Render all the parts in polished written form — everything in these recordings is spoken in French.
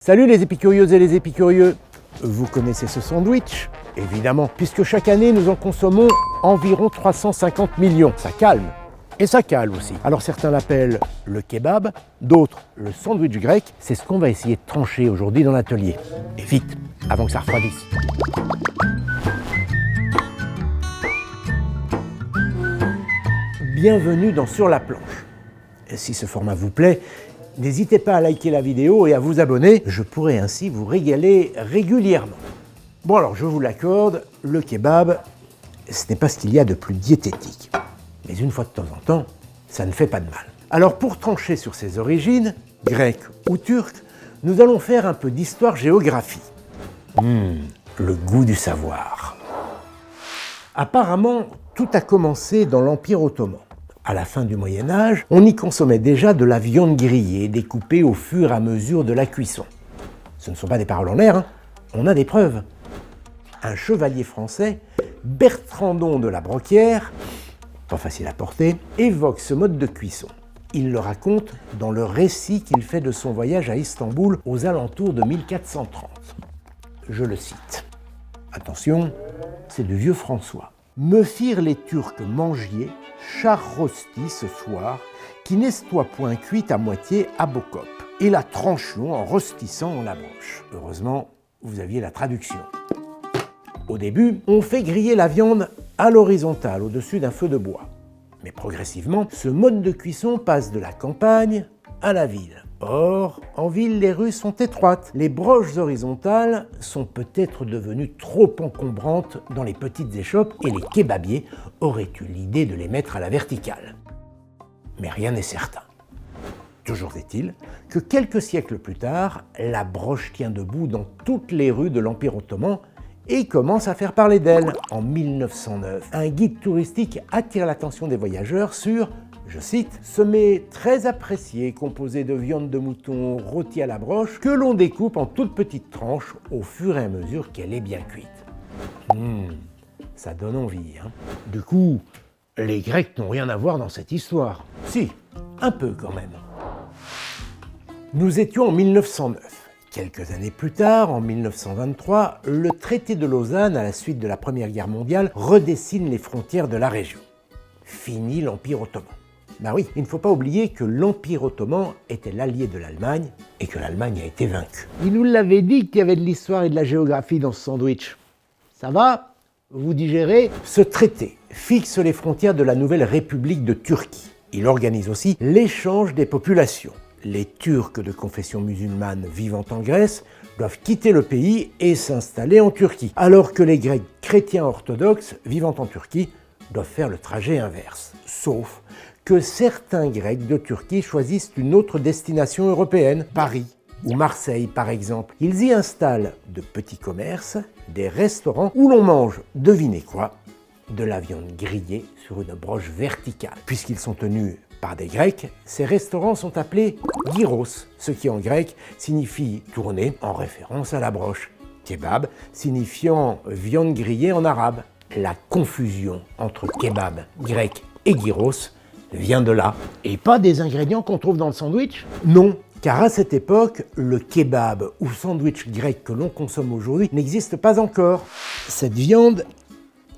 Salut les épicurieuses et les épicurieux. Vous connaissez ce sandwich? Évidemment, puisque chaque année nous en consommons environ 350 millions. Ça calme. Et ça cale aussi. Alors certains l'appellent le kebab, d'autres le sandwich grec. C'est ce qu'on va essayer de trancher aujourd'hui dans l'atelier. Et vite, avant que ça refroidisse. Bienvenue dans Sur la planche. Et si ce format vous plaît, n'hésitez pas à liker la vidéo et à vous abonner, je pourrai ainsi vous régaler régulièrement. Bon alors, je vous l'accorde, le kebab, ce n'est pas ce qu'il y a de plus diététique. Mais une fois de temps en temps, ça ne fait pas de mal. Alors pour trancher sur ses origines, grecques ou turques, nous allons faire un peu d'histoire-géographie. Le goût du savoir. Apparemment, tout a commencé dans l'Empire ottoman. À la fin du Moyen-Âge, on y consommait déjà de la viande grillée, découpée au fur et à mesure de la cuisson. Ce ne sont pas des paroles en l'air, hein. On a des preuves. Un chevalier français, Bertrandon de la Brocquière, pas facile à porter, évoque ce mode de cuisson. Il le raconte dans le récit qu'il fait de son voyage à Istanbul aux alentours de 1430. Je le cite. Attention, c'est du vieux François. « Me firent les Turcs mangier, char rosti ce soir, qui n'estoit point cuite à moitié à Bocop, et la tranchions en rostissant en la broche. » Heureusement, vous aviez la traduction. Au début, on fait griller la viande à l'horizontale, au-dessus d'un feu de bois. Mais progressivement, ce mode de cuisson passe de la campagne à la ville. Or, en ville, les rues sont étroites. Les broches horizontales sont peut-être devenues trop encombrantes dans les petites échoppes et les kebabiers auraient eu l'idée de les mettre à la verticale. Mais rien n'est certain. Toujours est-il que quelques siècles plus tard, la broche tient debout dans toutes les rues de l'Empire ottoman et commence à faire parler d'elle. En 1909, un guide touristique attire l'attention des voyageurs sur, je cite, « ce mets très apprécié composé de viande de mouton rôtie à la broche que l'on découpe en toutes petites tranches au fur et à mesure qu'elle est bien cuite. » Ça donne envie, hein. Du coup, les Grecs n'ont rien à voir dans cette histoire. Si, un peu quand même. Nous étions en 1909. Quelques années plus tard, en 1923, le traité de Lausanne, à la suite de la Première Guerre mondiale, redessine les frontières de la région. Fini l'Empire ottoman. Ben oui, il ne faut pas oublier que l'Empire ottoman était l'allié de l'Allemagne et que l'Allemagne a été vaincue. Il nous l'avait dit qu'il y avait de l'histoire et de la géographie dans ce sandwich. Ça va? Vous digérez? Ce traité fixe les frontières de la nouvelle République de Turquie. Il organise aussi l'échange des populations. Les Turcs de confession musulmane vivant en Grèce doivent quitter le pays et s'installer en Turquie, alors que les Grecs chrétiens orthodoxes vivant en Turquie doivent faire le trajet inverse. Sauf que certains Grecs de Turquie choisissent une autre destination européenne, Paris ou Marseille par exemple. Ils y installent de petits commerces, des restaurants où l'on mange, devinez quoi, de la viande grillée sur une broche verticale. Puisqu'ils sont tenus par des Grecs, ces restaurants sont appelés gyros, ce qui en grec signifie tourner en référence à la broche. Kebab signifiant viande grillée en arabe. La confusion entre kebab grec et gyros vient de là. Et pas des ingrédients qu'on trouve dans le sandwich? Non, car à cette époque, le kebab ou sandwich grec que l'on consomme aujourd'hui n'existe pas encore. Cette viande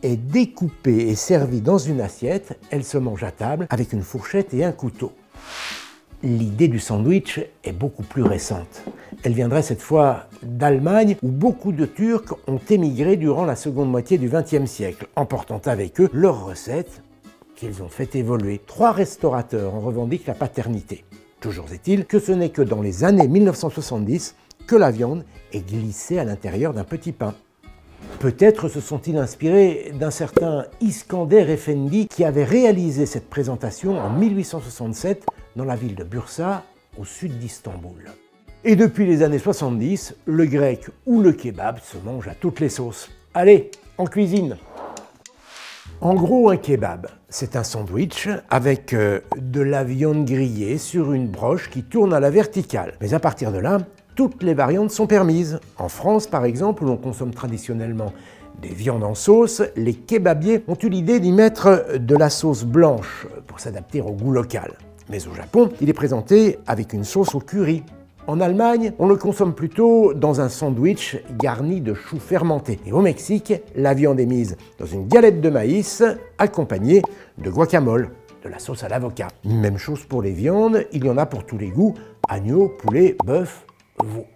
est découpée et servie dans une assiette, elle se mange à table avec une fourchette et un couteau. L'idée du sandwich est beaucoup plus récente. Elle viendrait cette fois d'Allemagne, où beaucoup de Turcs ont émigré durant la seconde moitié du XXe siècle, emportant avec eux leurs recettes qu'ils ont fait évoluer. 3 restaurateurs en revendiquent la paternité. Toujours est-il que ce n'est que dans les années 1970 que la viande est glissée à l'intérieur d'un petit pain. Peut-être se sont-ils inspirés d'un certain Iskander Efendi qui avait réalisé cette présentation en 1867 dans la ville de Bursa, au sud d'Istanbul. Et depuis les années 70, le grec ou le kebab se mange à toutes les sauces. Allez, en cuisine! En gros, un kebab, c'est un sandwich avec de la viande grillée sur une broche qui tourne à la verticale. Mais à partir de là, toutes les variantes sont permises. En France, par exemple, où l'on consomme traditionnellement des viandes en sauce, les kebabiers ont eu l'idée d'y mettre de la sauce blanche pour s'adapter au goût local. Mais au Japon, il est présenté avec une sauce au curry. En Allemagne, on le consomme plutôt dans un sandwich garni de choux fermentés. Et au Mexique, la viande est mise dans une galette de maïs accompagnée de guacamole, de la sauce à l'avocat. Même chose pour les viandes, il y en a pour tous les goûts, agneau, poulet, bœuf, veau.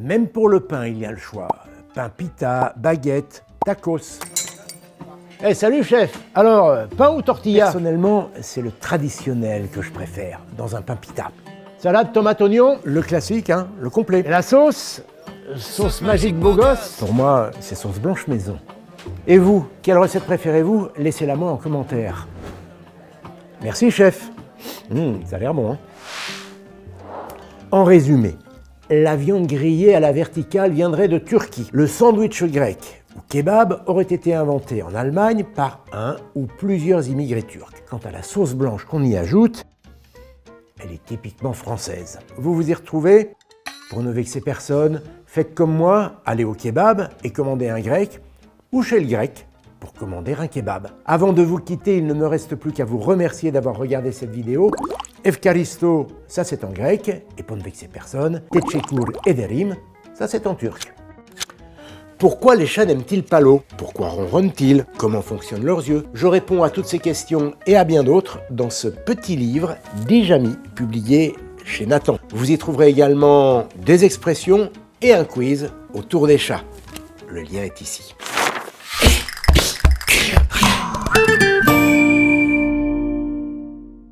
Même pour le pain, il y a le choix. Pain pita, baguette, tacos. Eh, salut chef! Alors, pain ou tortilla? Personnellement, c'est le traditionnel que je préfère, dans un pain pita. Salade, tomate, oignon, le classique, hein, le complet. Et la sauce? Sauce magique beau gosse? Pour moi, c'est sauce blanche maison. Et vous, quelle recette préférez-vous? Laissez-la moi en commentaire. Merci chef. Ça a l'air bon, hein? En résumé, la viande grillée à la verticale viendrait de Turquie. Le sandwich grec ou kebab aurait été inventé en Allemagne par un ou plusieurs immigrés turcs. Quant à la sauce blanche qu'on y ajoute, elle est typiquement française. Vous vous y retrouvez? Pour ne vexer personne, faites comme moi, allez au kebab et commandez un grec, ou chez le grec pour commander un kebab. Avant de vous quitter, il ne me reste plus qu'à vous remercier d'avoir regardé cette vidéo. Efkaristo, ça c'est en grec, et pour ne vexer personne, Teşekkür ederim, ça c'est en turc. Pourquoi les chats n'aiment-ils pas l'eau? Pourquoi ronronnent-ils? Comment fonctionnent leurs yeux? Je réponds à toutes ces questions et à bien d'autres dans ce petit livre déjà mis, publié chez Nathan. Vous y trouverez également des expressions et un quiz autour des chats. Le lien est ici.